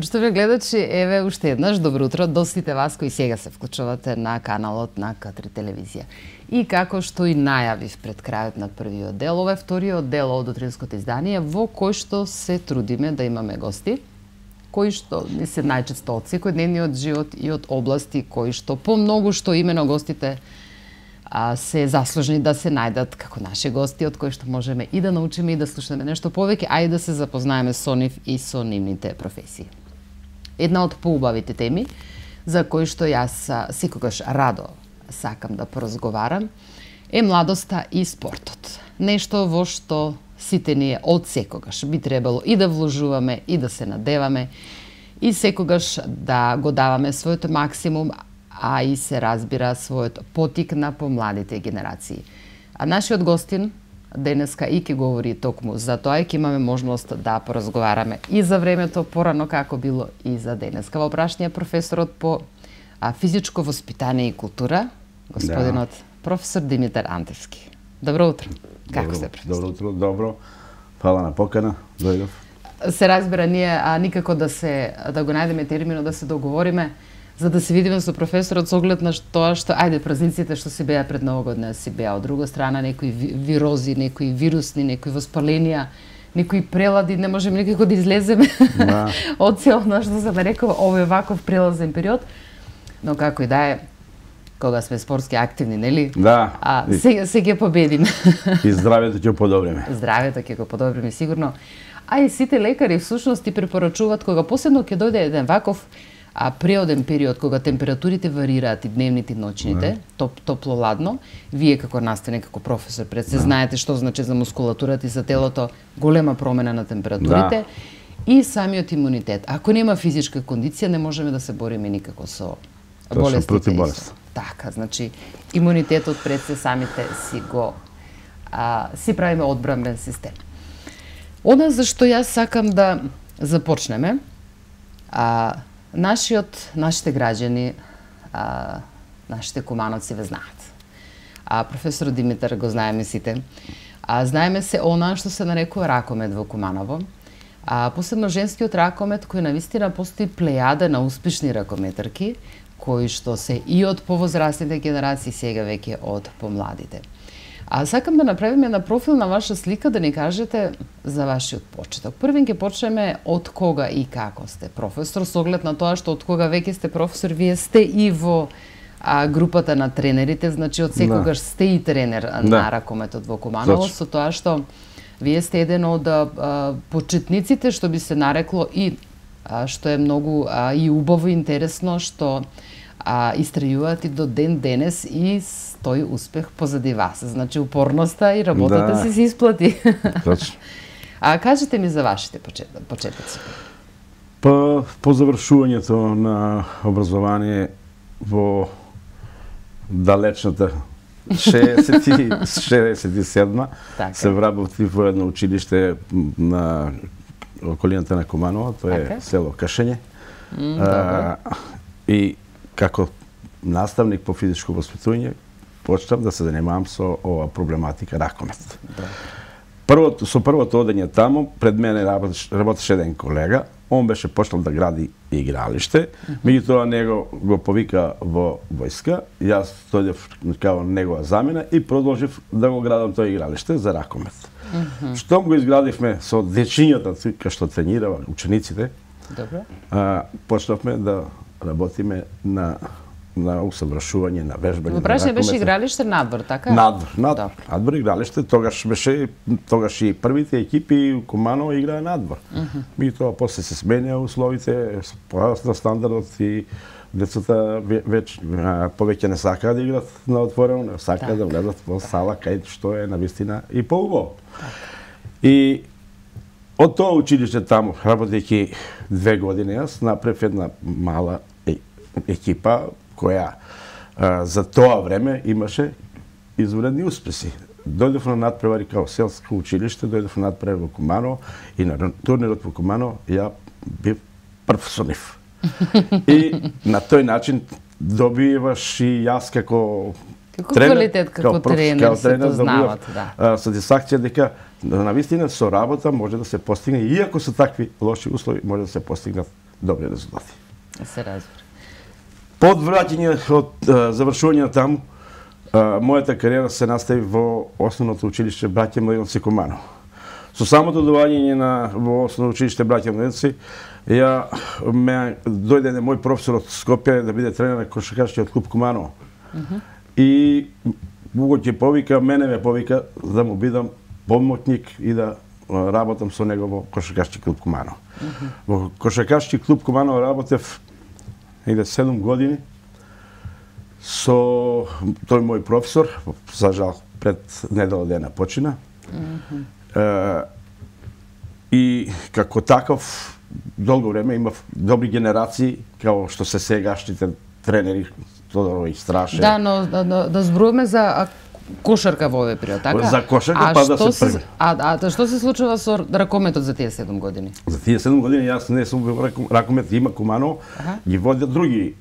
Поштовни гледачи, еве уште еднаш добро утро до сите вас кои сега се вклучувате на каналот на К3 телевизија. И како што и најавив пред крајот на првиот дел, ова е вториот дел од утринското издание во кој што се трудиме да имаме гости, кои што не се најчесто од секојдневниот живот и од области кои што по многу што имено гостите се заслужени да се најдат како наши гости, од кои што можеме и да научиме и да слушнеме нешто повеќе, а и да се запознаеме со нив и со нивните професии. Една од поубавите теми за кои што јас секогаш радо сакам да поразговарам е младоста и спортот. Нешто во што сите ние од секогаш би требало и да вложуваме и да се надеваме и секогаш да го даваме својот максимум, а и се разбира својот потик на помладите генерации. А нашиот гостин денеска и ќе говори токму за тоа и ќе имаме можност да поразговараме и за времето порано како било и за денеска. Во прашање професорот по физичко воспитание и култура, господинот професор Димитар Антевски. Добро утро. Како сте, професор? Добро утро, добро. Фала на покана, дојдов. Се разбира, ние никако да го најдеме терминот да се договориме, за да се видиме со професорот со оглед на тоа што, ајде, празниците што си беа пред Новогодна си беа, од друга страна некои вирози, некои вирусни, некои воспаленија, некои прелади, не можеме никако да излеземе од цело што се нарекува овој ваков прелазен период, но како и да е, кога сме спортски активни, нели? Да. Се ќе победиме. И здравјето ќе подобриме. Здравјето ќе го подобриме сигурно. А и сите лекари всушност ти препорачуваат кога посебно ќе дојде еден ваков преоден период кога температурите варираат и дневните и ночните, топло-ладно, вие како наставник, како професор, пред се знаете што значи за мускулатурата и за телото голема промена на температурите и самиот имунитет. Ако нема физичка кондиција, не можеме да се бориме никако со болестите. Против болест. Така, значи имунитетот пред се самите си правиме одбранбен систем. Она за што јас сакам да започнеме, нашите граѓани, нашите кумановци ве знаат. Професор Димитар го знаеме сите. Знаеме се она што се нарекува ракомет во Куманово. Посебно женскиот ракомет, кој навистина постои плејада на успешни ракометарки, кои што се и од повозрастните генерации, сега веќе од помладите. Сакам да направиме една профилна ваша слика, да ни кажете за вашиот почеток. Првен ќе почнеме од кога и како сте професор, со оглед на тоа што од кога веќе сте професор, вие сте и во групата на тренерите, значи од секогаш сте и тренер на ракометот во Куманово, со тоа што вие сте еден од почетниците, што би се нарекло и што е многу и убаво и интересно, што истрајуваат и до ден денес и тој успех позади вас. Значи упорноста и работата си се исплати. Точно. Кажете ми за вашите почетоци. По завршувањето на образование во далечната 67-ма се вработив во едно училиште на околината на Куманово, тоа е село Кашење. И како наставник по физичко воспитување почнав да се занимавам со ова проблематика ракомет. Со првото одење таму, пред мене работеше еден колега, он беше почнал да гради игралиште, меѓутоа него го повика во војска, јас дојдев као негова замена и продолжив да го градам тоа игралиште за ракомет. Штом го изградивме со дечињата кај што тренирава учениците, почнавме да работиме на усавршување, на вежбање. Во прашање беше игралиште надвор, така? Надвор игралиште, тогаш и првите екипи Куманово играа надвор. Меѓутоа после се сменија условите, порасна стандардот и децата повеќе не сакаат да играат на отворено, не сакаат да влезат во сала кај што е навистина и поубаво. И од тоа училиште таму, работејќи 2 години, јас направив една мала екипа која за тоа време имаше извредни успеси. Дојдов на надпревари као селско училиште, дојдов на надпревари во Куманово и на турнирот во Куманово ја бив прв со нив. И на тој начин добиваш и јас како квалитет, како тренер се познават, сатисфакција дека навистина со работа може да се постигне, иако со такви лоши услови може да се постигнат добри резултати. Се разбира. Под враќање од завршување таму, мојата кариера се настави во Основното училиште Браќа Младеновци Куманово. Со самото доаѓање во Основно училиште Браќа Младеновци, дојде мој професор од Скопје да биде тренер на кошаркашкиот клуб Куманово. И Уго ќе повика, мене ме повика да му бидам помоќник и да работам со него во кошаркашки клуб Куманово. Во кошаркашки клуб Куманово работев 7 години со тој мој професор, за жал пред недела дена почина. И како таков долго време имав добри генерации, како што се сегашните тренери, Тодорови, Страше. Да, но да зборуваме за кошарка во овој период, така? За кошарка, па да се први. А што се случува со ракометот за тие 7 години? За тие 7 години јас не сум бил ракомет, има Куманово, ги водят други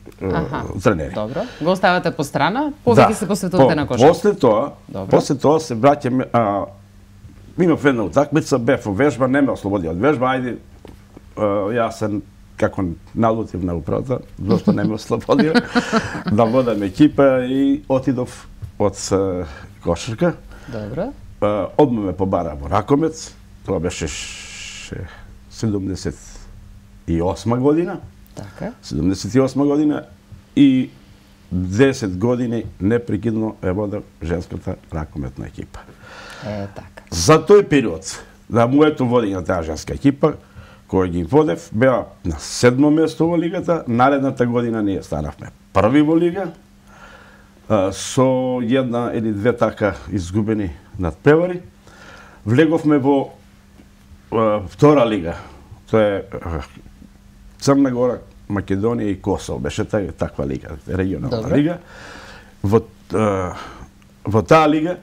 тренери. Добро. Го оставате по страна, повеќе се посветувате на кошарка. После тоа се враќаме, имав една утакмица, бев во вежба, не ме ослободи од вежба, ајде, јас се како налутив на управата, зашто не ме ослободија, да водам екипа и отидов од кошарка. Добро. Одма ме побара во ракомет, тоа беше 78 година. Така. 78 година и 10 години непрекидно е водел женската ракометна екипа. Така. За тој период, на моето водење на таа женска екипа, кој ги водев, беа на 7-мо место во лигата, наредната година ние станавме први во лига, со една или две така изгубени надпревари. Влеговме во втора лига, тоа е Црна Гора, Македонија и Косово, беше таква лига, регионална лига. Во таа лига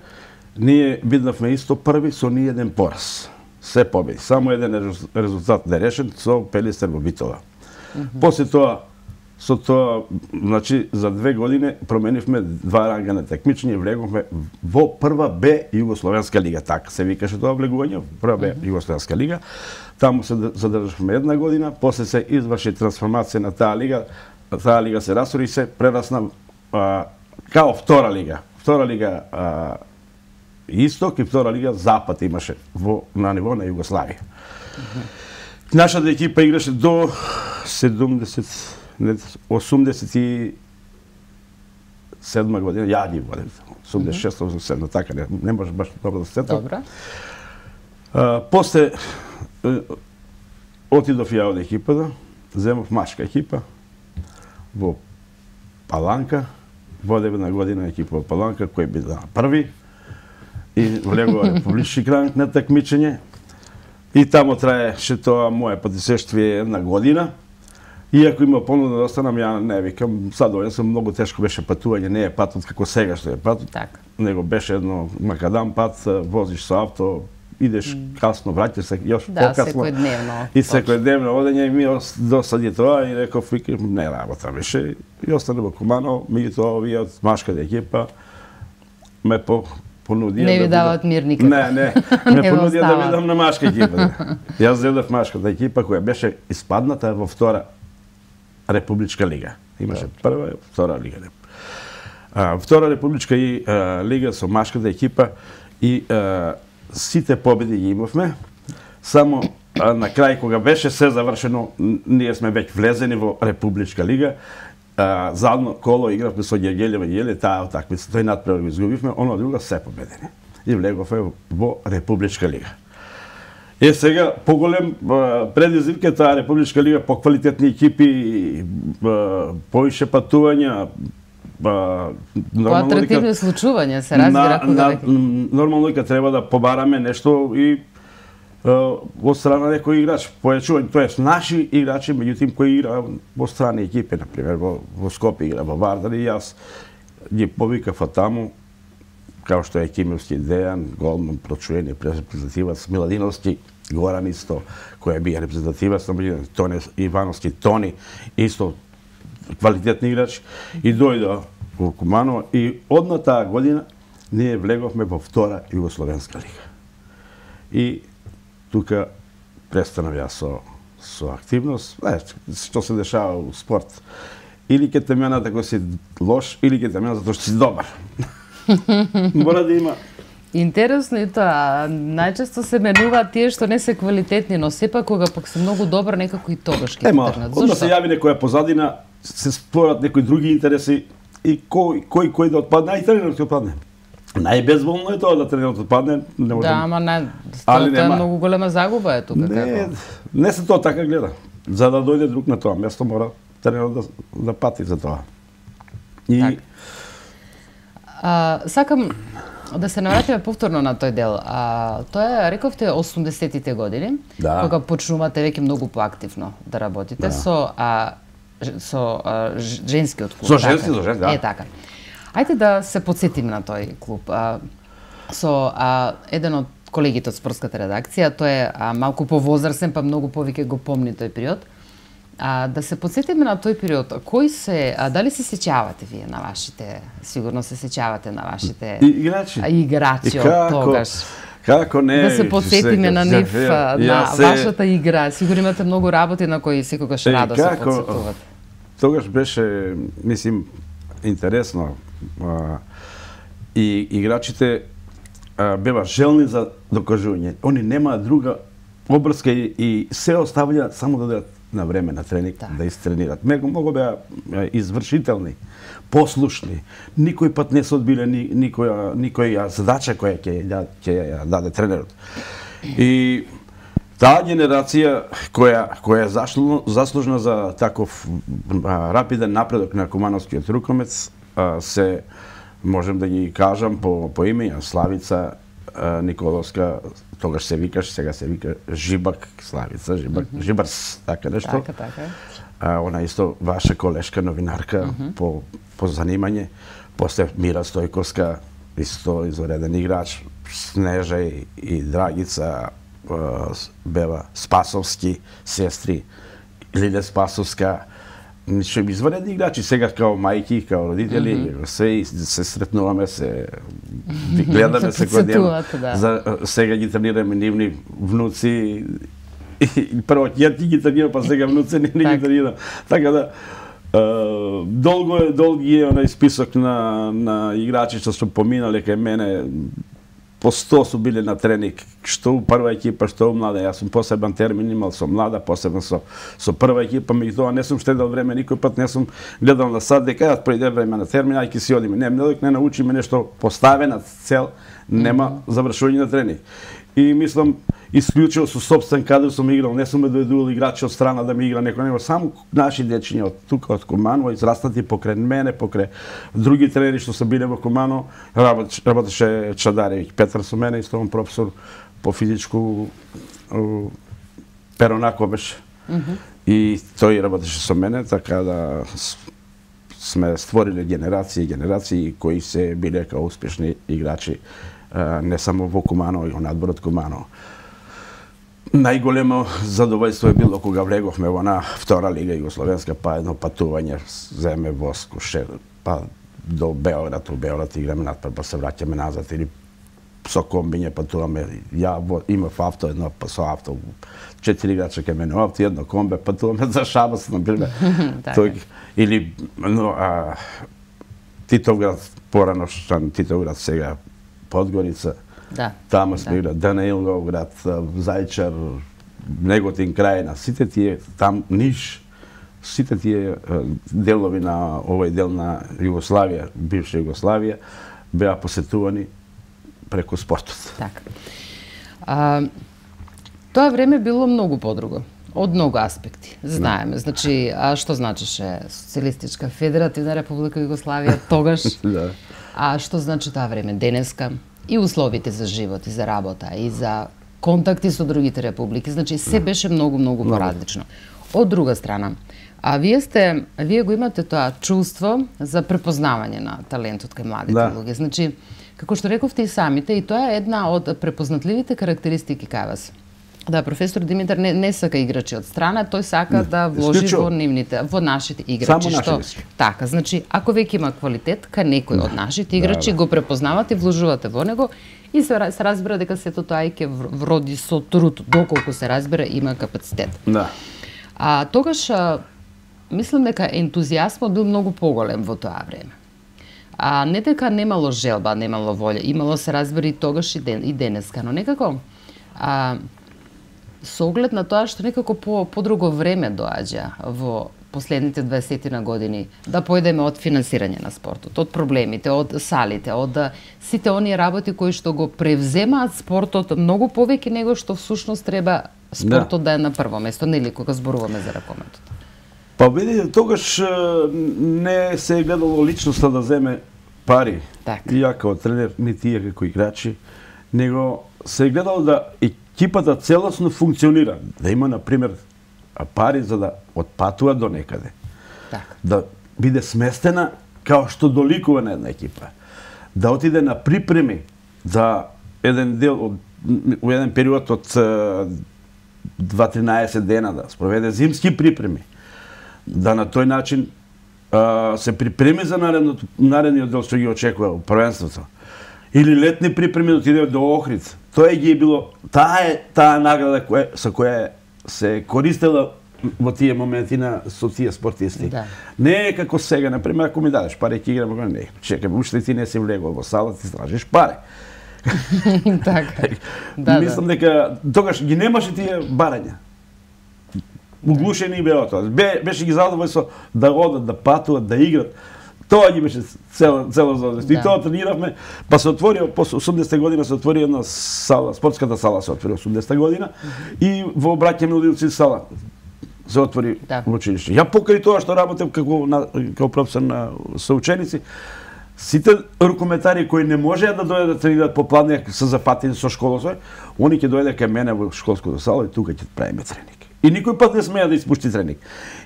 ние биднавме исто први со ни еден пораз. Се победи, само еден резултат нерешен со Пелистер во Битола. После тоа, со тоа, значи, за 2 години променивме 2 ранга на такмичење и влеговме во прва Б Југословенска лига. Така се викаше тоа влегување, прва Б Југословенска лига. Таму се задржавме 1 година, после се изврши трансформација на таа лига. Таа лига се расури и се прерасна као втора лига. Втора лига Исток и втора лига Запад имаше на ниво на Југославија. Нашата екипа играше до 87 година, ја ги водев, 86-87, така не може баш добро да се сетам. Добро. После отидов ја од екипата, земав машка екипа во Паланка, водев една година екипа во Паланка, кој би да први и влегува републички ранг на такмичење. И тамо траеше тоа моје патишештвие 1 година. Иако има понуда да останам, ја не викам, сад дојден многу тешко беше патување, не е патот како сега што е патот, него беше едно макадам пат, возиш со авто, идеш касно, враќаш се још покасно. И секојдневно одење и ми досади тоа и реков, викам, не работа беше. И остане во Куманово, меѓутоа овие од машката екипа ме понудија. Не ви даваат мир никако. Не, ме понудија да видам на машка екипа. Јас зедав машката екипа која беше испадната во втора Републичка лига. Имаше прва и втора лига. Втора Републичка лига со машката екипа и сите победи ги имавме. Само на крај, кога беше се завршено, ние сме веќе влезени во Републичка лига. Задно коло игравме со Гергелева и Јеле, таа утакмица, тој надпревар го изгубивме, оно друго се победени. И влеговме во Републичка лига. Сега поголем предизвик е таа Републичка лига, поквалитетни екипи, поише патувања, атрактивни случувања се разбира кога нормално дека треба да побараме нешто и од страна некој играч, појачување, тоа е наши играчи, меѓутоа кои игра во страни екипи, например во Скопје игра во Вардар и јас ги повикав таму, као што е Кимовски Дејан, голман, прочуен репрезентативац, Миладиновски Горан исто, кој е бија репрезентативац, Тони Ивановски Тони исто квалитетни играч и дојде во Куманово и одна таа година ние влеговме во втора Југословенска лига. И тука престанав јас со активност, што се дешава у спорт. Или ќе те менат ако си лош, или ќе те менат затоа што си добар. Мора да има. Интересно и тоа, најчесто се менуваат тие што не се квалитетни, но сепак кога пак се многу добар, некако и тогаш ќе те тргнат. Зошто? Се јави некоја позадина, се створат некои други интереси и кој да отпадне, и тренерот ќе отпадне. Најбезволно е тоа да тренерот отпадне, не можем. Да, ама тоа е многу голема загуба е тука како. Не се тоа така гледа. За да дојде друг на тоа место мора тренерот да пати за тоа. И сакам да се навратиме повторно на тој дел. Тоа е, рековте, 80-тите години, кога почнувате веќе многу поактивно да работите со женскиот клуб. Со женски, да. Е, така. Ајде да се подсетиме на тој клуб. Со еден од колегите од спортската редакција, тој е малку повозрасен, па многу повеќе го помни тој период. Да се подсетиме на тој период, дали се сеќавате вие на вашите, сигурно се сеќавате на вашите играчи од тогаш? Како не? Да се подсетиме на нив, на вашата игра. Сигурно имате многу работи на кои секогаш радо се подсетувате. Тогаш беше, мислим, интересно. И играчите беа желни за докажување. Они немаат друга обрска и се оставија само да дадат на време на тренинг, да истренират. Многу беа извршителни, послушни. Никој пат не се одбиле никоја задача која ќе ја даде тренерот. И таа генерација која е заслужна за таков рапиден напредок на кумановскиот рукомец, се можем да ги кажам по име, Славица Николовска, тогаш се викаш, сега се вика Жибак, Славица, Жибарс, така нешто. Така. Она исто ваша колешка, новинарка по занимање. После Мира Стојковска, исто изореден играч, Снежа и Драгица, бева Спасовски, сестри, Лиле Спасовска, изваредни играчи, сега као мајки, као родители, се сретнуваме, се гледаме се кој ден. Сега ги тренираме нивни внуци. Прво ќе ти ги тренирам, па сега внуци не ги тренирам. Така да, долги е онај список на играчи што поминале кај мене. По 100 су биле на тренинг, што у прва екипа, што у млада. Јас сум посебен термин имал со млада, посебен со прва екипа, меѓутоа не сум штедел време, никој пат не сум гледал на сад, дека јас пројде време на термин, ајде си одиме. Не, додек не научиме нешто поставена цел, нема завршување на тренинг. И мислам, исклучиво со собствен кадар сум играл, не сум дојдувал играчи од страна да ми игра некој, него само наши дечиња од тука, од Куманово, израстати покрај мене, покрај други тренери што се биле во Куманово, работеше Чадаревиќ Петар со мене, исто он професор по физичку, Перонако беше. И тој работеше со мене, така да сме створиле генерации кои се биле као успешни играчи, не само во Куманово, и во надборот Куманово. Најголемо задоволство е било кога влеговме во на втора лига југословенска, па едно патување земе воз Кушер, па до Београд, у Београд играме надпред, па се враќаме назад, или со комбиње патуваме. Ја имав авто, едно па со авто, 4 играча ке мене авто, едно комбе, патуваме за Шабас, например. Или Титовград, пораношан Титовград, сега Подгорица. Тама сме играли Данаиловград, Зајчар, Неготин, Крајина, сите тие там Ниш, сите тие делови на овој дел на Југославија, бивша Југославија, беа посетувани преку спортот. Така. Тоа време било многу подруго, од многу аспекти. Знаеме, значи, што значеше Социјалистичка Федеративна Република Југославија тогаш? А што значи тоа време денеска? И условите за живот, и за работа, и за контакти со другите републики. Значи, се беше многу поразлично. Од друга страна, вие го имате тоа чувство за препознавање на талентот кај младите луѓе. Значи, како што рековте и самите, и тоа е една од препознатливите карактеристики кај вас. Да, професор Димитар не сака играчи од страна, тој сака да вложи во нашите играчи. Само нашите. Така, значи, ако веќе има квалитет, кај некој од нашите играчи го препознавате, вложувате во него и се разбира дека сето тоа ќе вроди со труд, доколку се разбира има капацитет. Да. Тогаш мислам дека ентузијазмот бил многу поголем во тоа време. Не дека немало желба, немало волја, имало се разбира и тогаш и денеска, но некако со оглед на тоа што некако по друго време доаѓа во последните 20 години, да појдеме од финансирање на спортот, од проблемите, од салите, од сите оние работи кои што го превземаат спортот многу повеќе него што всушност треба спортот да е на прво место, нели кога зборуваме за ракометот. Па видите, тогаш не се гледало личноста да земе пари, и ја како тренер, ни тие како играчи, него се гледало да екипата целосно функционира, да има, например, пари за да отпатува до некаде. Да биде сместена као што доликува на една екипа. Да отиде на припреми за еден дел во еден период од 2-13 дена да спроведе зимски припреми. Да на тој начин се припреми за наредниот дел што ги очекува првенството. Или летни припреми да отиде до Охрид. Тоа ги е било, таа награда со која се користела во тие моменти со тие спортисти. Не е како сега, например, ако ми дадеш пари ќе играм, не, чекам, уште ти не си влегол во сала, ти стражиш пари. Така. Мислам дека тогаш ги немаше тие барања. Углушени беа тоа. Беше ги задоволство да одат, да патуват, да играт. Тоа ги беше цело задоволство. И тоа трениравме, па се отвори после 80 година се отвори една сала, спортската сала се отвори 80 година и во Браќа Милодиновци сала се отвори во училиште. Ја покрај тоа што работев како професор на соученици, сите рукометари кои не можеа да дојдат да тренираат по план, се зафатени со школото, они ќе дојде кај мене во школското сала и тука ќе правиме тренинг. И никој пат не смеа да испушти тренинг.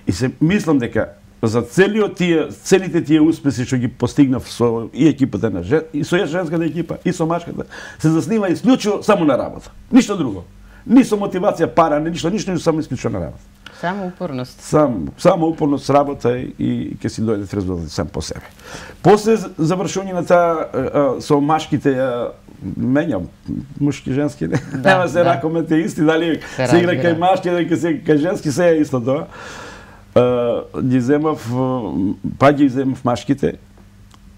И се мислам дека за целите тие успеси што ги постигнав со и екипата на и со женската екипа и со машката, се заснива исклучиво само на работа. Ништо друго. Ни со мотивација, пара, ништо, само исклучиво на работа. Само упорност. Само упорност, работа и ќе си дојде резултат сам по себе. После завршување на таа со машките менјам, мушки, женски, нема се ракомете исти, дали се игра кај машки, дали се кај женски, се е исто тоа. Ги земав машките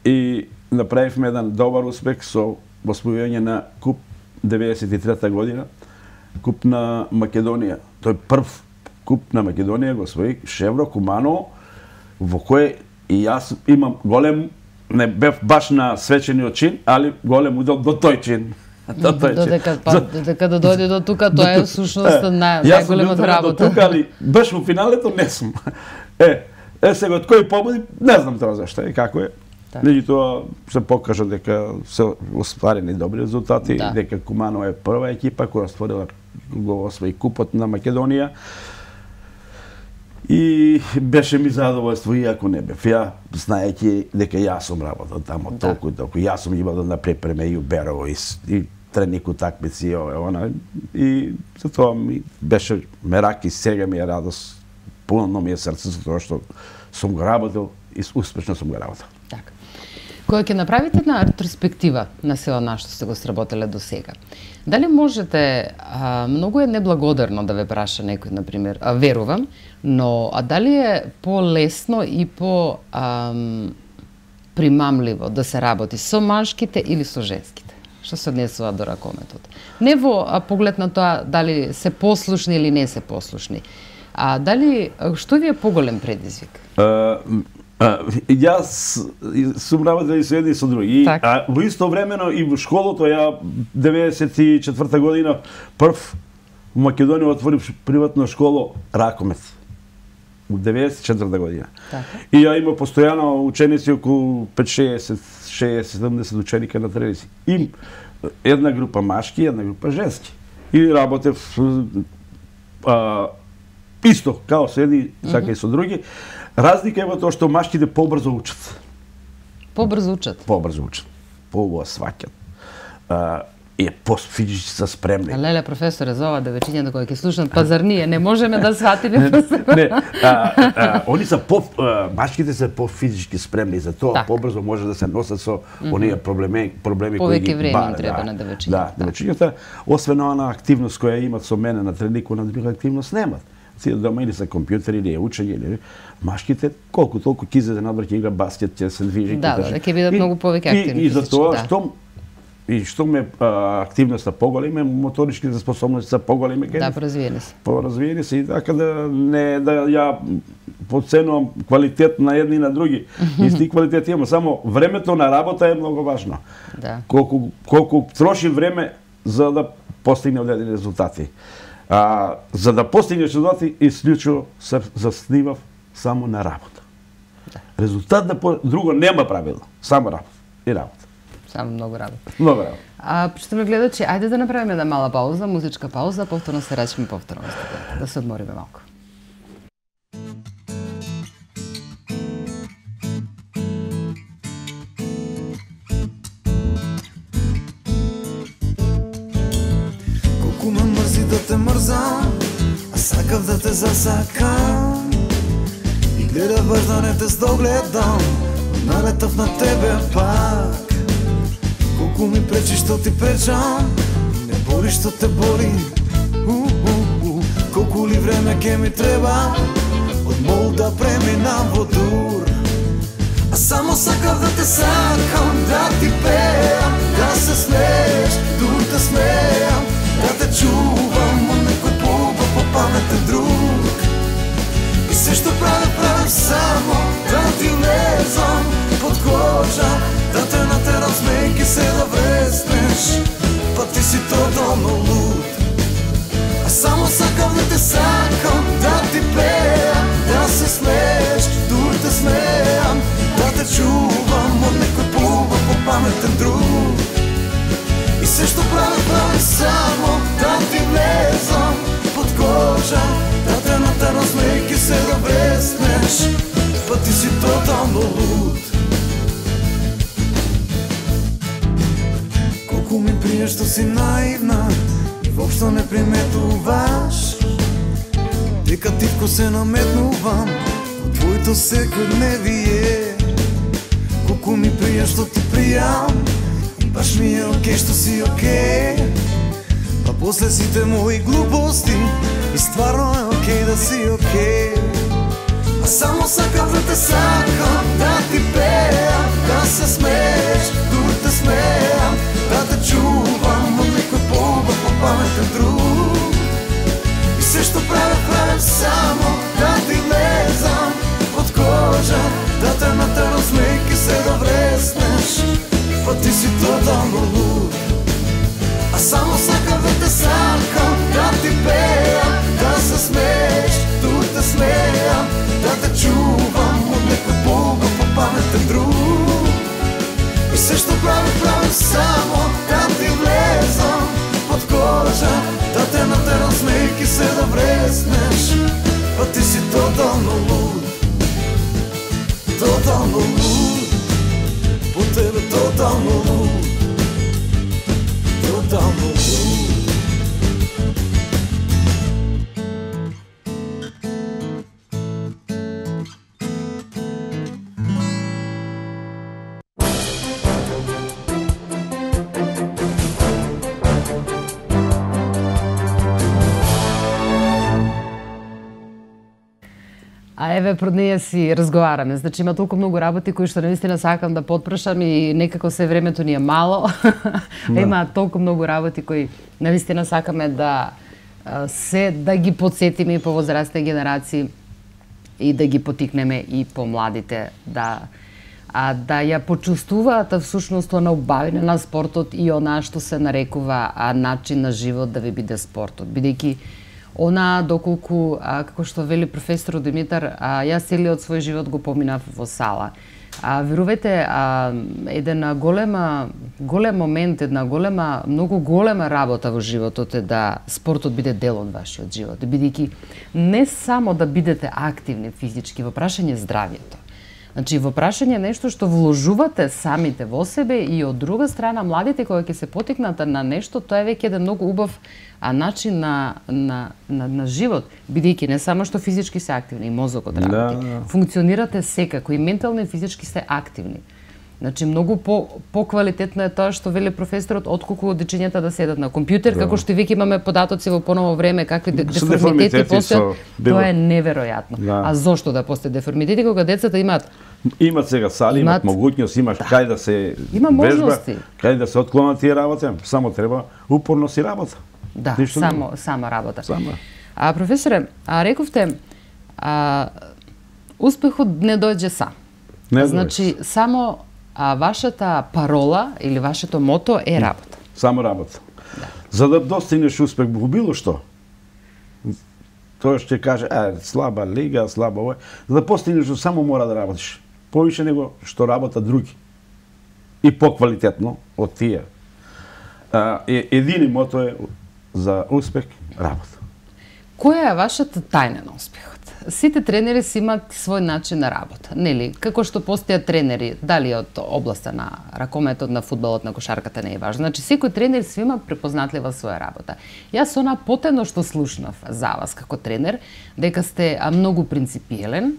и направивме еден добар успех со освојување на куп 93 година, куп на Македонија. Тој прв куп на Македонија го освои Шевро Куманово, во кој и јас имам голем, не бев баш на свечениот чин, али голем удел до тој чин. Додека да дојде до тука, тоа е всушност најголемата работа. Јас сум тука, али баш во финалето не сум. Сега од кој победи, не знам тоа зашто и како е. Меѓутоа се покажа дека се остварени добри резултати, дека Куманово е прва екипа која го освои купот на Македонија. И беше ми задоволство, иако не бев. Ја, знаејќи дека јас сум работел тамо толку. Јас сум имал да припреме и Уберово, и тренинг утакмици, и за тоа ми беше мерак и сега ми е радост. Пуно ми е срце за тоа што сум го работел и успешно сум го работел. Така. Кога ќе направите една ретроспектива на сео на што сте го сработеле до сега, дали можете, многу е неблагодарно да ве праша некој, например, верувам, но дали е по-лесно и по-примамливо да се работи со машките или со женските? Што се однесува до ракометот? Не во поглед на тоа дали се послушни или не се послушни, дали, што ви е поголем предизвик? Јас сум работел и со едни и со други. Во исто времено и во школото, ја 94 година прв во Македонија отворив приватна школа ракомет. Во 94 година. И ја има постојано ученици, околу 5-60-70 ученика на тренинзи. Им една група машки, една група женски. И работев исто, као со едни, така и со други. Разлика е во тоа што машките побрзо учат. Побрзо учат? Побрзо учат. Поубаво сваќат. физички се спремни. Леле, професоре, за ова девечињата кои ќе слушнат, па зар ние не можеме да сватиме? Не, они се машките се по-физички спремни, за тоа побрзо може да се носат со оние проблеми кои ги повеќе време им треба на девечињата. Да, девечињата, освен она активност која имат со мене на тренинг, на друга активност немат. Сидат дома или за компјутер или учење или машките колку толку ќе излезе надвор, ќе игра баскет, ќе се движи, да, ќе бидат многу повеќе активни. И за тоа што ме активноста поголема, моторичките способности се поголеми, да, поразвиени се. Поразвиени се и така да не да ја подценувам квалитет на едни и на други. Исти квалитет имам, само времето на работа е многу важно. Да. Колку троши време за да постигне одредени резултати. За да постигнеш резултати, исклучиво се заснивав само на работа. Да. Резултат друго нема правило, само работа и работа. Само многу работа. Многу работа. Што ме гледачи, ајде да направиме една мала пауза, музичка пауза, повторно се рачиме повторно да се одмориме малку. Колку ме мрзи да те мрзам, а сакав да те засакам. И гледав баш да не те здогледам, налетав на тебе пак. Колку ми пречи што ти пречам, не боли што те боли. Колку ли време ке ми треба, од мол да преминам во дур. А само сакав да те сакам, да ти пеам, да се смееш, дур те смеам, да те чувам од некој по-паметен друг. И се што правам само да ти влезам под кожа, да те натерам смејки се да вреснеш, па ти си тотално луд. А само сакам да те сакам, да ти пеам, да се смееш, дур те смеам, да те чувам од некој по-паметен друг. И се што правам само да ти влезам под кожа, да те натерам смејки се да вреснеш, па ти си тотално луд. Колку ми прие што си наивна и воопшто не приметуваш дека тивко се наметнувам во твоето секојдневие. Колку ми прие што ти пријам и баш ми е окей што си окей, па после сите мои глупости и стварно е окей да си окей. А само сакам да те сакам, да ти пеам, да се смееш, дур те смеам, да те чувам од некој по-паметен друг. И се што правам само да ти влезам под кожа, да те натерам смејки се да вреснеш, па ти си тотално луд. А само сакам да те сакам, да ти пеам, да се смееш, дур те смеам, да те чувам од некој по-паметен друг. И се што правам само да ти влезам под кожа, да те натерам смејки се да вреснеш, па ти си тотално луд. Тотално луд, по тебе тотално луд. Тотално луд. А еве пред неја си разговараме. Значи има толку многу работи кои што навистина сакам да потпрашам и некако се времето ни е мало. Има толку многу работи кои навистина сакаме да ги подсетиме и повозрастни генерации и да ги потикнеме и помладите да ја почувствуваат всушност она убавина на спортот и она што се нарекува начин на живот да ви биде спортот, бидејќи она доколку, како што вели професор Димитар, јас целиот свој живот го поминав во сала. Верувате, еден голем момент, многу голема работа во животот е да спортот биде дел од вашиот живот, бидејќи не само да бидете активни физички во прашање здравјето, Значи, во прашање нешто што вложувате самите во себе и од друга страна, младите кои ќе се потикнат на нешто, тоа е веќе еден многу убав начин на живот, бидејќи не само што физички се активни, и мозокот работи. Функционирате секако, и ментално и физички сте активни. Значи, многу поквалитетно е тоа што вели професорот, отколку дечињата да седат на компјутер, како што веќе имаме податоци во поново време, какви деформитети постојат, тоа е неверојатно. А зошто да постои деформитети кога децата имаат сега сали, имаат могуќност, имаш кај да се вежба, кај да се отклонат тие работи, само треба упорност и работа. Да, само работа. Професоре, рековте, успехот не дојде сам. Значи, само вашата парола или вашето мото е работа. Само работа. За да достигнеш успех во било што, тој ќе каже, слаба лига, слаба ова, за да постигнеш само мора да работиш. Повише него што работат други. И поквалитетно од тие. Едини мото е за успех работа. Која е вашата тајна на успехот? Сите тренери си имаат свој начин на работа, нели? Како што постојат тренери, дали од областа на ракометот, на фудбалот, на кошарката, не е важно. Значи, секој тренер си има препознатлива своја работа. Јас она потено што слушнав за вас како тренер, дека сте многу принципиелен,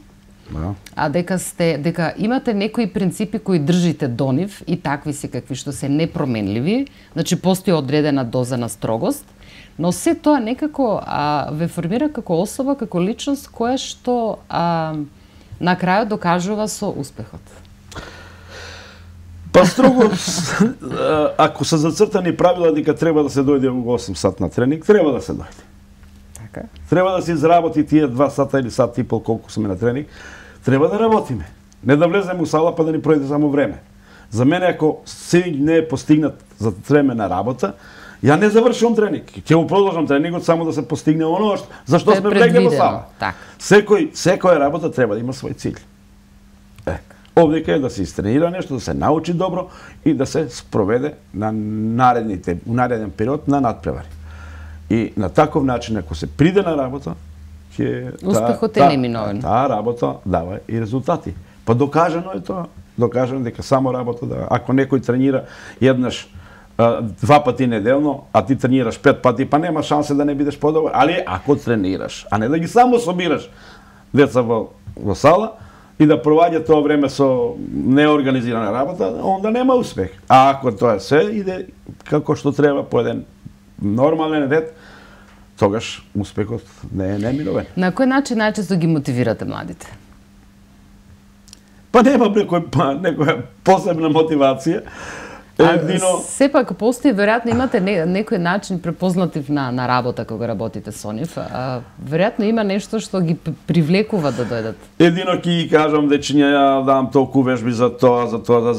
дека имате некои принципи кои држите до нив и такви си какви што се непроменливи, значи постои одредена доза на строгост, но се тоа некако ве формира како особа, како личност која што на крајот докажува со успехот. Па строго, ако се зацртани правила дека треба да се дојде во 8 сат на тренинг, треба да се дојде. Така. Треба да се изработи тие 2 сата или сат и пол колку сме на тренинг. Треба да работиме. Не да влеземе у сала па да ни пројде само време. За мене, ако се не е постигнат за време на работа, ја не завршувам тренинг. Ќе го продолжам тренингот само да се постигне оно зашто сме влегли во сала. Секоја работа треба да има свој цилј. Овдека е да се истренира нешто, да се научи добро и да се спроведе на нареден период на надпревари. И на таков начин, ако се приде на работа, успехот е неминовен. Таа работа дава и резултати. Па докажано е тоа. Докажано дека само работа да. Ако некој тренира еднаш 2 пати неделно, а ти тренираш 5 пати, па нема шансе да не бидеш подобар. Али ако тренираш, а не да ги само собираш деца во сала и да проваѓа тоа време со неорганизирана работа, онда нема успех. А ако тоа се иде како што треба по еден нормален ред, тогаш успехот не е неминовен. На кој начин најчесто ги мотивирате младите? Па нема некоја посебна мотивација. Сепак постои, веројатно имате некој начин препознатив на работа кога работите со нив. Веројатно има нешто што ги привлекува да дојдат. Едино ќе ги кажам дечиња, ја давам толку вежби за тоа,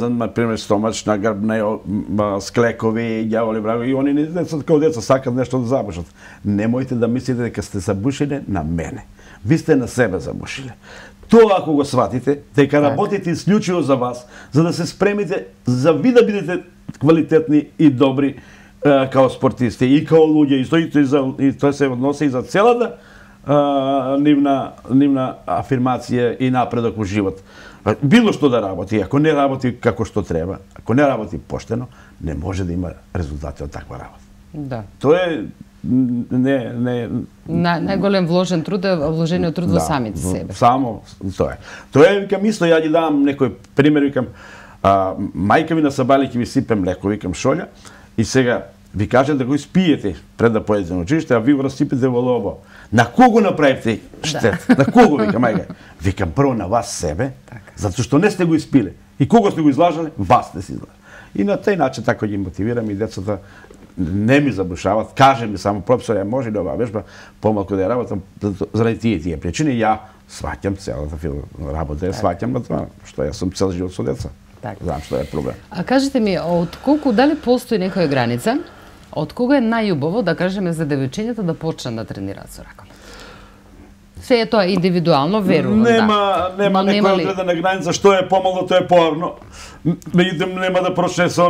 например, стомачна, грбна, склекови, ѓаволи, брагови, и они како деца сакат нешто да забушат. Немојте да мислите дека сте забушиле на мене. Ви сте на себе забушиле. Тоа ако го сватите, дека работите исклучиво за вас, за да се спремите за ви да бидете квалитетни и добри као спортисти и као луѓе, и тоа се односи и за целата нивна афирмација и напредок во живот. Било што да работи, ако не работи како што треба, ако не работи поштено, не може да има резултати од таква работа. Да. Тоа е најголем вложен труд е вложениот труд во самите себе. Само тоа е. Тоа е, викам, исто, ја ги давам некој пример, викам, мајка ми на сабали ќе ви сипе млеко, викам, шолја, и сега ви каже да го испиете пред да поедете на училиште, а ви го расипите во лобо. На кого направите штет? На кого, викам, мајка? Викам, прво на вас себе, затоа што не сте го испиле. И кого сте го излажали? Вас сте си излажали. И на тај начин така ги мотивирам и децата не ми забушават, каже ми само професор, ја може ли оваа вежба помалку да ја работам заради тие причини, ја сваќам целата работа, ја сваќам на тоа, што јас сум цел живот со деца. Знам што е проблем. А кажете ми, дали постои некоја граница, од кога е најубаво, да кажеме, за девојчињата да почнат да тренираат со ракомет? Се е тоа индивидуално, верувам, нема некоја одредена граница, што е помало, тоа е поарно. Меѓутоа нема да почне со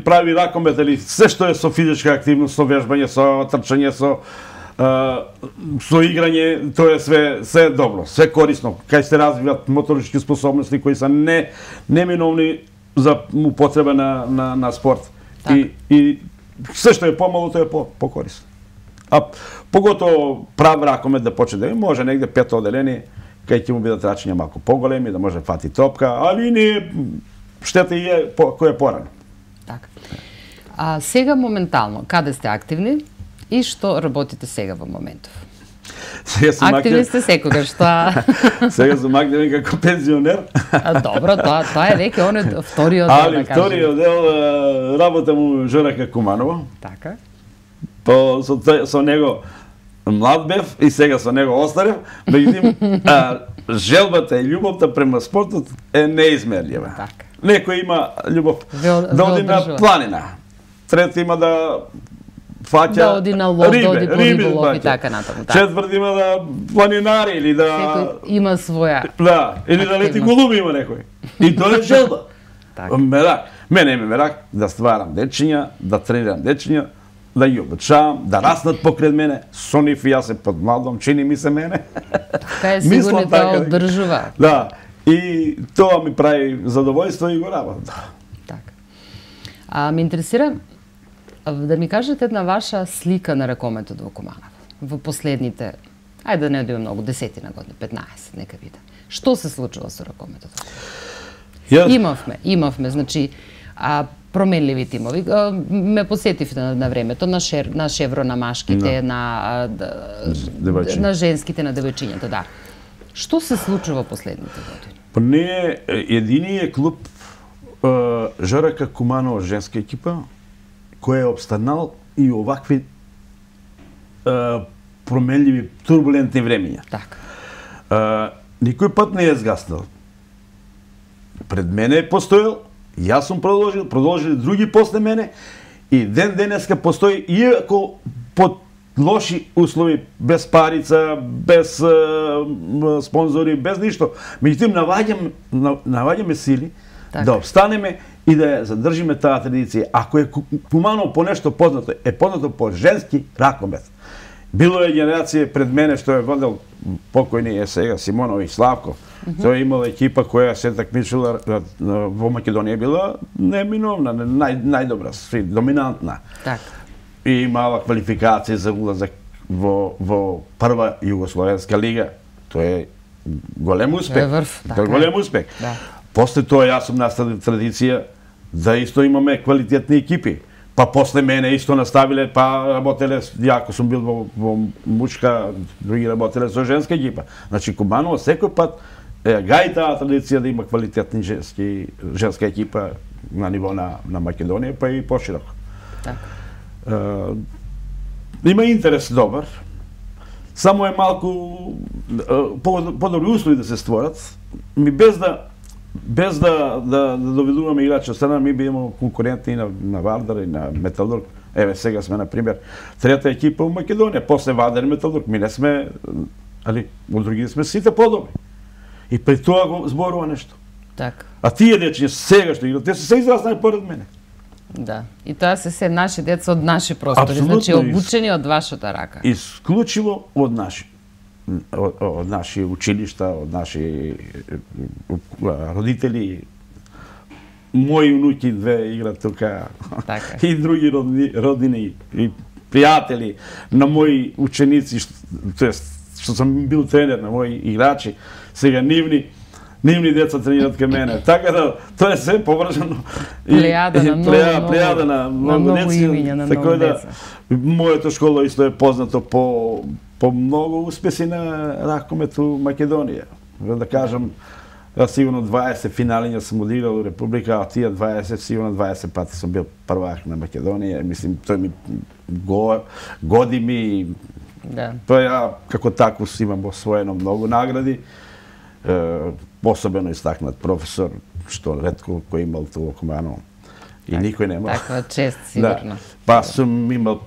прави ракомет или се што е со физичка активност, со вежбање, со трчање, со со играње, тоа е sve добро, sve корисно. Кај се развиват моторички способности кои се неминовни за употреба на спорт. И се што е помало, тоа е покорисно. А поготово прав ракомет да почне да може негде пето оделение, кај ќе му бидат рачиња малку поголеми, да може да фати топка, али не штета и е кој е порано. Така. А сега моментално, каде сте активни и што работите сега во моментов? Активни сте секогаш, тоа... Сега сум активен како пензионер. Добро, тоа е веќе оној вториот дел, да кажем. Али вториот дел работа му Жорака Куманова. Така. Со него млад бев и сега со него остарев, меѓутоа желбата и љубовта према спортот е неизмерлива. Така. Некој има љубов да оди на планина, трет има да фаќа да оди на лов, да оди по риболов и така натаму. Четврт има да планинари или да... Секој има своја... Да, или да лети голуби има некој. И тоа е желба. Мерак. Мене е мерак да стварам дечиња, да тренирам дечиња, да ги обучавам, да раснат покрај мене, со нив и јас се подмладам, чини ми се мене. Така е, сигурно тоа одржува. Да, и тоа ми прави задоволство и го работам. Така. Ме интересира да ми кажете една ваша слика на ракометот во Куманово. Во последните, ајде да не одиме многу, 10 години, 15, нека биде. Што се случува со ракометот? Имавме, значи, променливи тимови. Ме посетивте на времето, на шевро на машките, на женските, на девојчињата, да. Што се случува последните години? Па не е единиот клуб Жорака Куманова женска екипа кој е обстанал и овакви променливи, турбулентни времења. Така. Никој пат не е згаснал. Пред мене е постоел, јас сум продолжили други после мене и ден денеска постои, иако под лоши услови, без парица, без спонзори, без ништо. Меѓутоа наваѓаме сили да обстанеме и да ја задржиме таа традиција. Ако е Куманово по нешто познато, е познато по женски ракомет. Било е генерација пред мене што е водел покојни е сега Симоновиќ Славко. Тој имал екипа која се такмичила во Македонија, била неминовна, најдобра, доминантна. И имала квалификација за улазак во прва југословенска лига. Тоа е голем успех. Тоа е голем успех. После тоа јас сум наставил традиција да исто имаме квалитетни екипи. Па после мене исто наставиле, па работеле, јако сум бил во мушка, други работеле со женска екипа. Значи Куманово секој пат гаи таа традиција да има квалитетни женска екипа на ниво на Македонија, па и пошироко. Има интерес добар, само е малку подобри услови да се створат, без да доведуваме играчи од страна, ми би имало конкурентни на Вардар и на Металург. Еве сега сме, например, трета екипа во Македонија, после Вардар и Металург. Ми не сме, али од други сме сите подобри. И при тоа го зборува нешто. Така. А тие дечиња сега што играат, те се израснали поред мене. Да. И тоа се наши деца од наши простори, значи обучени од вашата рака. Исклучиво од наши училишта, од наши родители. Мои унуки две играат тука. И други родини и пријатели на мои ученици, што сум бил тренер на мои играчи, сега нивни деца тренират кај мене. Така да, тоа е се поврзано. Плејада на многу деца. Мојата школа исто е познато по многу успеси на ракомет у Македонија. Да кажам, сигурно 20 финалиња сум одиграл у Република, а тие 20, сигурно 20 пати сум бил првак на Македонија. Мислим, тој ми годи ми. Тоа ја, како таку, имам освоено многу награди. Особено истакнат професор, што ретко кој имал тоа Куманово. И никој нема. Таква чест, сигурно. Па сум имал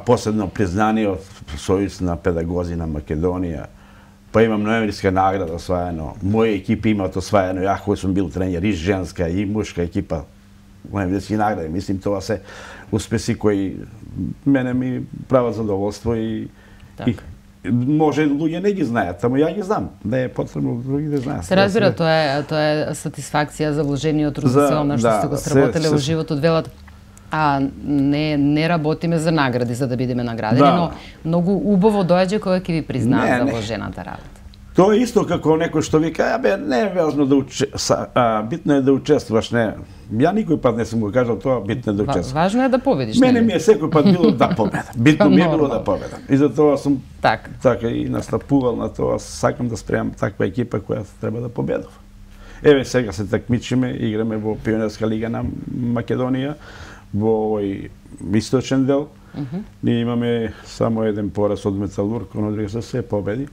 посебно признание од Сојуз на педагози на Македонија. Па имам ноемвриска награда осваено. Мои екипи имаат осваено, ја кој сум бил тренер и женска и мушка екипа. највеќе награди. Мислим, тоа се успеси кои мене ми прават задоволство и може луѓе не ги знаат, ама ја ги знам. Не е потребно други да знаат. Се разбира, тоа е сатисфакција за вложениот труд за се она што сте го сработеле во животот, велат. Не работиме за награди за да бидеме наградени, но многу убаво доаѓа кога ќе ви признаат за вложената работа. Тоа е исто како некој што вика, не е важно битно е да учествуваш, не. Ја никој пат не сум го кажал тоа, битно е да учествуваш. Важно е да победиш. Мене ми е секој пат било да победам. Битно ми е било да победам. И за тоа сум така и настапувал на тоа, сакам да спремам таква екипа која треба да победува. Еве сега се такмичиме, играме во Пионерска лига на Македонија, во овој источен дел. Ние имаме само еден пораз од Металург, оно друго се победи.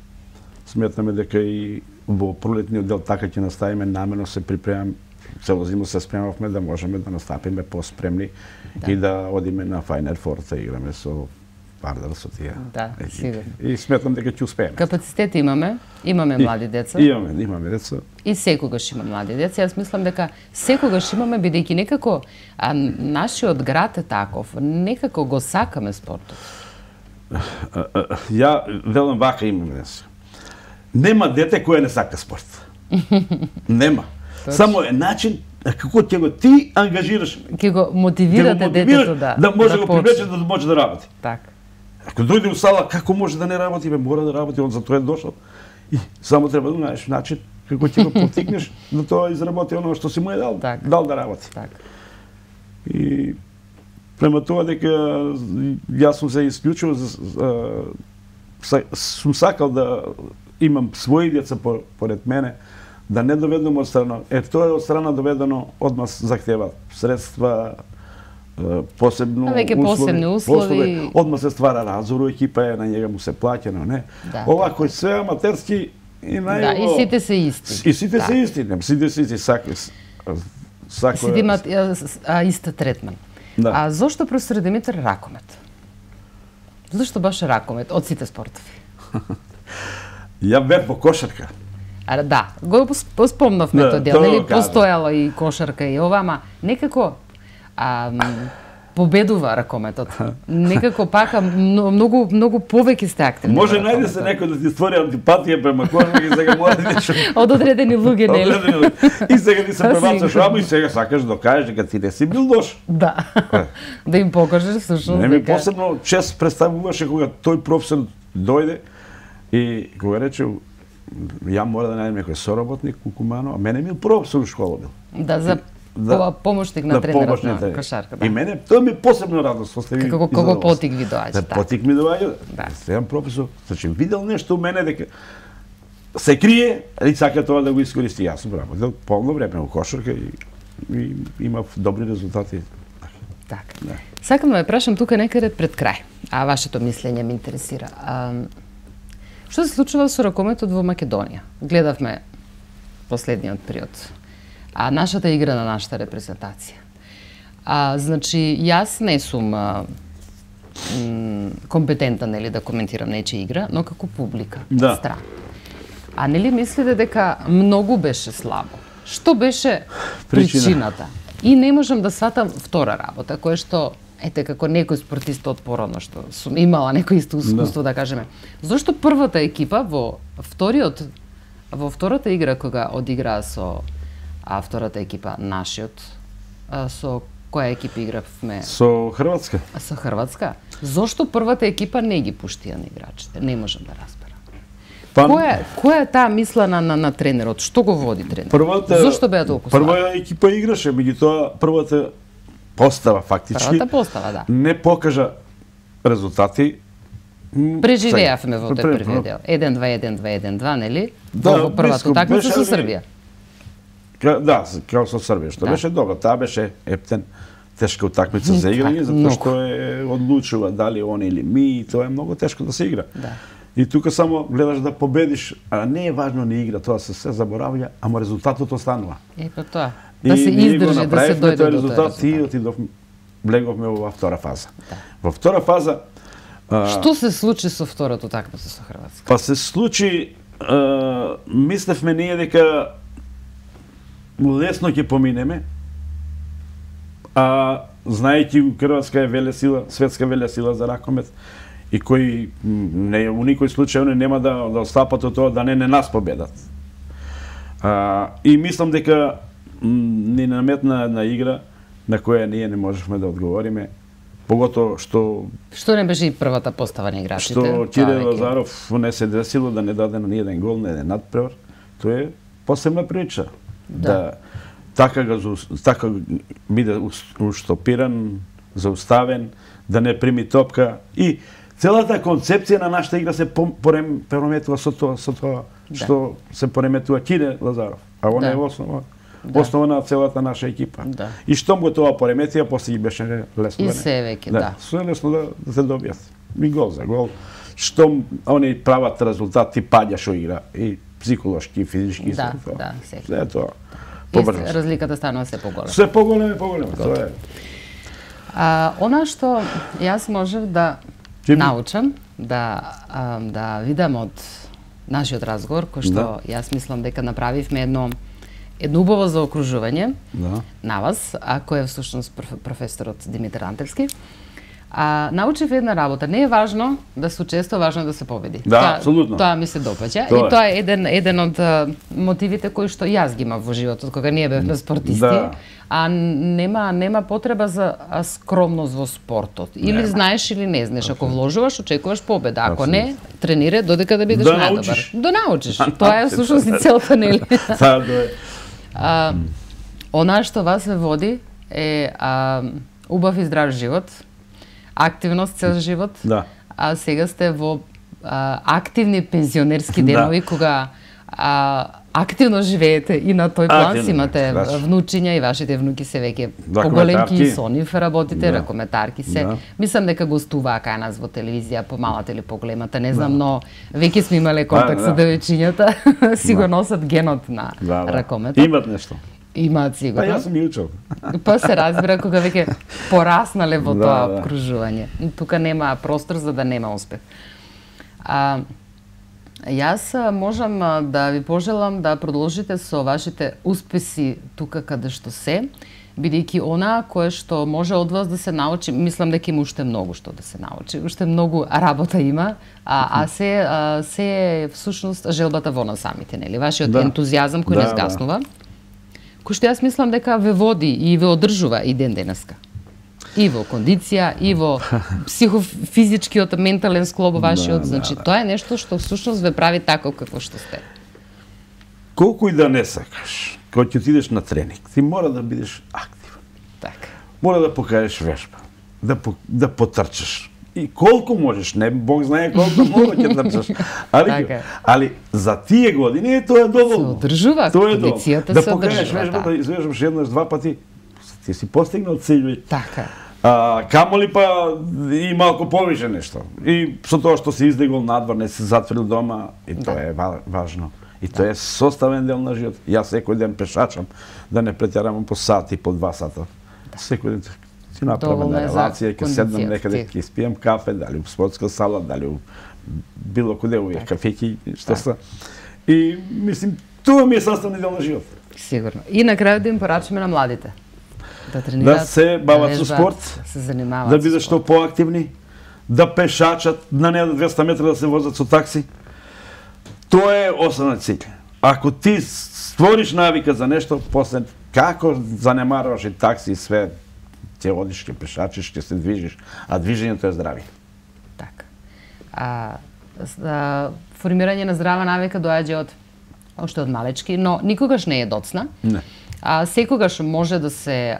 Сметаме дека и во пролетниот дел така ќе наставиме, намерно се припремам, цело зиму се спремавме да можеме да настапиме поспремни и да одиме на Final Four да играме со Вардар, со тие. Да, сигурно. И сметам дека ќе успееме. Капацитет имаме млади деца. Имаме деца. И секогаш има млади деца. Јас мислам дека секогаш имаме, бидејќи некако нашиот град е таков, некако го сакаме спортот. Ја велам вака имаме деца. Нема дете кој не сака спорт. Нема. Само е начин како ќе го ти ангажираш. Ќе го мотивирате детето да може да го привлече да може да работи. Така. Ако дојде у сала, како може да не работи? Мора да работи, он за тоа е дошол. И само треба да најдеш начин како ќе го потикнеш да тоа изработи оно што си му е дал да работи. И према тоа дека јас сум се исклучил, сум сакал да имам своји деца поред мене, да не доведам од страна. Тоа е од страна доведено, одма захтева средства, посебно услови. Одма се ствара разор, екипа е, на njega му се плаќено, не. Овако и све аматерски и најаво... Да, и сите се исти. И сите се исти, сите се исти, сите имат иста третман. А зошто професор Димитар ракомет? Зошто баш ракомет од сите спортови? Ја бев во кошарка. Да, го спомнавме тој дел, нели постојала и кошарка и ова, ама некако победува ракометот. Некако пака многу повеќе сте активни. Може најде се некој да ти створи антипатија према кошарка и сега мора да од одредени луѓе, нели? И сега ти се пребацаш рамо и сега сакаш да кажеш дека ти не си бил дош. Да. Да им покажеш всушност. Не ми посебно чест представуваше кога тој професор дојде и кога рече ја мора да најдем некој соработник у Кумано, а мене бил професор у школа бил. Да, за помошник на тренерот на кошарка. И мене тоа ми посебно радост што сте ви. Како потик ви доаѓа. Да, потик ми доаѓа. Сега професор, значи видел нешто у мене дека се крие и сака тоа да го искористи. Јас сум работел полно време у кошарка и имав добри резултати. Така. Сакам да ве прашам тука некаде пред крај, а вашето мислење ме интересира. Што се случува со ракометот во Македонија? Гледавме последниот период. Нашата игра на нашата репрезентација. Значи, јас не сум компетентна, нели, да коментирам нечија игра, но како публика, страна. А нели мислите дека многу беше слабо? Што беше причината? И не можам да сватам втора работа, која што ете, како некој спортист од порано што сум имала некој исто искуство, да кажеме. Зошто првата екипа во втората игра кога одиграа со втората екипа нашиот, со која екипа игравме? Со Хрватска. Со Хрватска. Зошто првата екипа не ги пуштија на играчите? Не можам да разберам. Која е таа мисла на тренерот? Што го води тренерот? Зошто беа толку слаби? Прва екипа играше, меѓутоа првата постава фактички. Првата постава, да. Не покажа резултати. Преживеавме во тој првиот дел. 1-2, 1-2, 1-2, нели? Во првата утакмица со Србија. Да, као со Србија, што беше добро. Таа беше ептен тешка утакмица за играње, затоа што е одлучува дали он или ми, тоа е многу тешко да се игра. И тука само гледаш да победиш, а не е важно ни игра, тоа се заборавја, ама резултатот останува. Епа тоа. Да се издржи, да се дојде до тој резултат. И влеговме во втора фаза. Во втора фаза... Што се случи со втората утакмица со Хрватска? Па се случи, мислевме ние дека лесно ќе поминеме, А знаејќи Хрватска е велесила, светска велесила за ракомет и кои не у никој случај они нема да отстапат од тоа да не нас победат. И мислам дека ни наметна една игра на која ние не можевме да одговориме, поготово што не беше и првата постава на играчите. Што Кире Лазаров не се десило да не даде на ни еден гол, на еден надпревар. Тоа е посебна прича. Така биде устопиран, зауставен, да не прими топка и целата концепција на нашата игра се пореметува со тоа што се пореметува Кире Лазаров, а он е основа на целата наша екипа. И штом го тоа пореметија, после ги беше лесно. И се веќе, да. Се лесно да се добијат. И гол за гол. Штом они прават резултат, ти паѓаш во игра и психолошки, и физички. Да, се тоа. Разликата станува се поголема. Се поголема, тоа е. Она што јас можев да научам, да видам од нашиот разговор, кој што јас мислам дека направивме едно убаво заокружување на вас, а кој е всушност професорот Димитар Антевски. Научив една работа. Не е важно да се учества, важно е да се победи. Да, апсолутно. Тоа ми се допаѓа. И тоа е еден од мотивите кои што јас ги имав во животот кога ние бевме спортисти. А нема потреба за скромност во спортот. Или знаеш или не знаеш. Ако вложуваш, очекуваш победа. Ако не, тренирај додека да бидеш најдобар. Да научиш. Тоа е всушност и целта, нели? Она што вас ве води е убав и здрав живот, активност цел живот, а сега сте во активни пензионерски денови, кога активно живеете и на тој план си имате внучиња и вашите внуки се веќе поголемки и со нив работите, ракометарки се. Мислам дека гостуваа кај нас во телевизија, помалата или поголемата, не знам, но веќе сме имале контакт со девојчињата, си го носат генот на ракомета. Имат нешто. Имаат сигурно. Јас сум и учел. Па се разбира кога веќе пораснале во тоа обкружување. Тука нема простор за да нема успех. Јас можам да ви пожелам да продолжите со вашите успеси тука каде што се, бидејќи она кое што може од вас да се научи, мислам дека има уште многу што да се научи, уште многу работа има, а се е всушност желбата во нас самите, нели? Вашиот ентузијазам кој не згаснува, кој што јас мислам дека ве води и ве одржува и ден денеска. И во кондиција, и во психофизичкиот, ментален склоп вашиот, значи тоа е нешто што всушност ве прави таков како што сте. Колку и да не сакаш, кога ќе отидеш на тренинг, ти мора да бидеш активен. Така. Мора да покажеш вежба, да потрчаш. И колку можеш, не Бог знае колку много ќе трчаш. Али за тие години тоа е доволно. Се одржува, кондицијата се одржува. Да покажеш вежба, да извежбаш еднаш, два пати, ти си постигнал целјот. Така. Камоли па и малку повише нешто. И со тоа што си издегол надвор, не си затворил дома, и тоа е важно. И тоа е составен дел на живот. Јас секој ден пешачам, да не претерам по сат и по 2 сата. Секој ден си направам една релација, ќе седнам некаде, ќе спијам кафе, дали у спортска сала, дали у било куде у кафеки, што са. И мислим, тоа ми е составен дел на живот. Сигурно. И на крајот да им порачаме на младите. Да тренираат, да се бават со спорт, се занимаваат, да бидат што поактивни, да пешачат, на не 200 метра да се возат со такси. Тоа е основна цел. Ако ти створиш навика за нешто, после како занемаруваш и такси и све, ќе одиш, ќе пешачиш, ќе се движиш, а движењето е здравје. Така. Формирање на здрава навика доаѓа уште од малечки, но никогаш не е доцна. Не. Секогаш може да се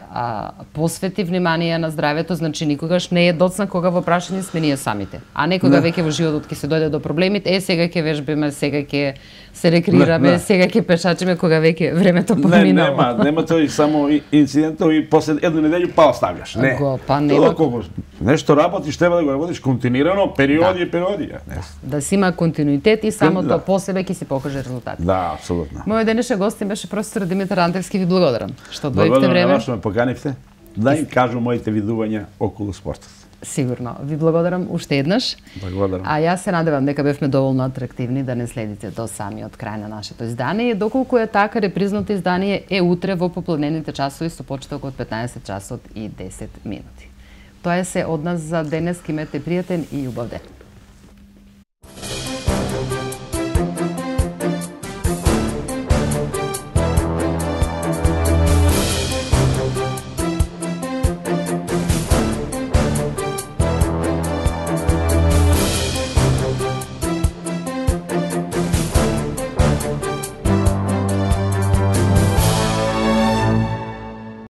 посвети внимание на здравјето, значи никогаш не е доцна кога во прашање сме ние самите. А некога веќе во животот ќе се дојде до проблемите, сега ќе вежбиме, сега ќе се рекреираме, сега ќе пешачиме кога веќе времето поминало. Нема тој само инцидентот и после една неделја па оставljаш. Не. Па нема. Нешто работиш, треба да го работиш континуирано, периоди и периоди. Да си има континуитет и само тоа по себе ќе си покаже резултати. Да, апсолутно. Мојот денешен гост беше професор Димитар Антевски. Ви благодарам што одвоивте време. Благодарам што ме поканивте да им кажам моите видувања околу спортот. Сигурно. Ви благодарам уште еднаш. Благодарам. А јас се надевам дека бевме доволно атрактивни да не следите до самиот крај на нашето издание. Доколку е така, репризното издание е утре во попладневните часови со почеток од 15 часот и 10 минути. Тоа е се од нас за денес. Имате пријатен и убав ден.